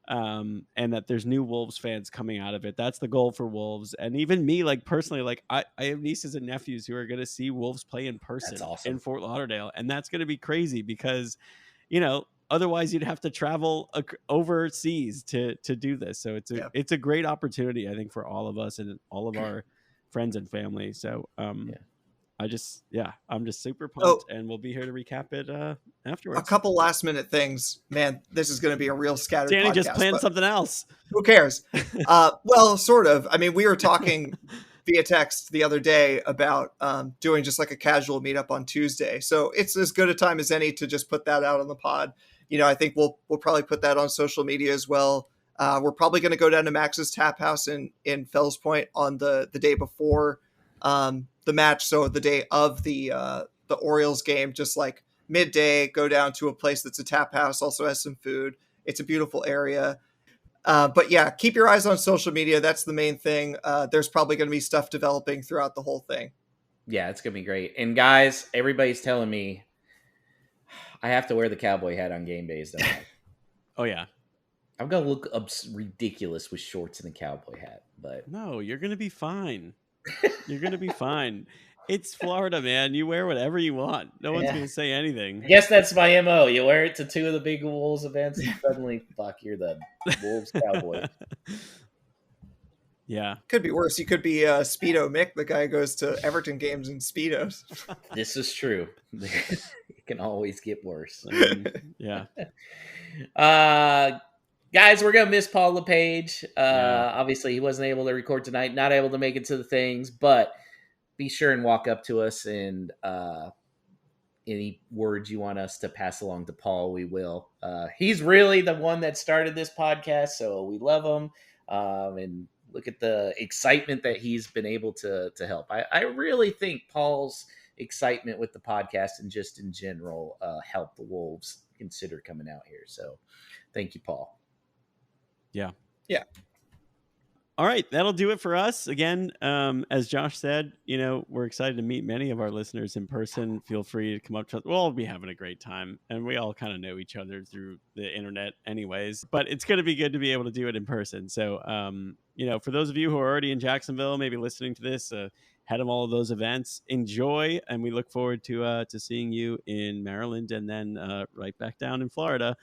And that there's new Wolves fans coming out of it. That's the goal for Wolves. And even me, personally, I have nieces and nephews who are going to see Wolves play in person in Fort Lauderdale. And that's going to be crazy because, otherwise you'd have to travel overseas to do this. So it's a great opportunity, I think, for all of us and all of our friends and family. So, I'm just super pumped, and we'll be here to recap it afterwards. A couple last minute things, man. This is going to be a real scattered. Danny podcast, just planned something else. Who cares? Well, sort of. I mean, we were talking via text the other day about doing just like a casual meetup on Tuesday. So it's as good a time as any to just put that out on the pod. I think we'll probably put that on social media as well. We're probably going to go down to Max's Tap House in Fells Point on the day before the match. So the day of the Orioles game, just like midday, go down to a place that's a tap house, also has some food. It's a beautiful area. But yeah, keep your eyes on social media. That's the main thing. There's probably going to be stuff developing throughout the whole thing. Yeah, it's going to be great. And guys, everybody's telling me I have to wear the cowboy hat on game days, don't I? Oh, yeah. I'm going to look ridiculous with shorts and a cowboy hat. But no, you're going to be fine. You're going to be fine. It's Florida, man. You wear whatever you want. No one's going to say anything. I guess that's my MO. You wear it to two of the big Wolves events and suddenly, fuck, you're the Wolves cowboy. Yeah. Could be worse. You could be Speedo Mick, the guy who goes to Everton games in Speedos. This is true. It can always get worse. Yeah. Guys, we're going to miss Paul LePage. Obviously, he wasn't able to record tonight, not able to make it to the things, but be sure and walk up to us, and any words you want us to pass along to Paul, we will. He's really the one that started this podcast, so we love him. And look at the excitement that he's been able to help. I really think Paul's excitement with the podcast and just in general helped the Wolves consider coming out here. So thank you, Paul. Yeah. Yeah. All right, that'll do it for us. Again, as Josh said, we're excited to meet many of our listeners in person. Feel free to come up to us. We'll all be having a great time, and we all kind of know each other through the internet anyways, but it's going to be good to be able to do it in person. So, for those of you who are already in Jacksonville, maybe listening to this, head of all of those events, enjoy, and we look forward to seeing you in Maryland and then right back down in Florida.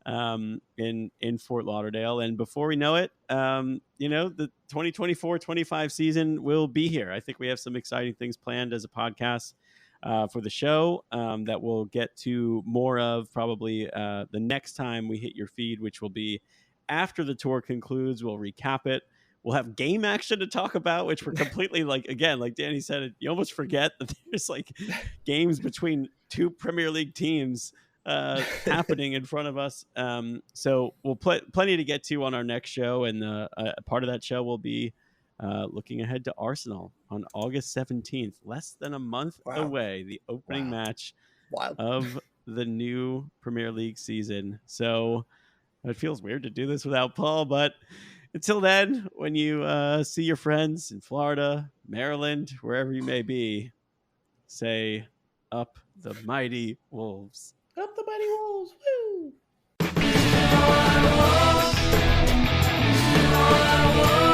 In Fort Lauderdale. And before we know it, the 2024-25 season will be here. I think we have some exciting things planned as a podcast for the show that we'll get to more of probably the next time we hit your feed, which will be after the tour concludes. We'll recap it. We'll have game action to talk about, which we're completely like Danny said, you almost forget that there's like games between two Premier League teams happening in front of us. So we'll plenty to get to on our next show. And a part of that show will be looking ahead to Arsenal on August 17th, less than a month away, the opening match of the new Premier League season. So it feels weird to do this without Paul, but until then, when you see your friends in Florida, Maryland, wherever you may be, say, up the mighty Wolves. Up the mighty Wolves. Woo!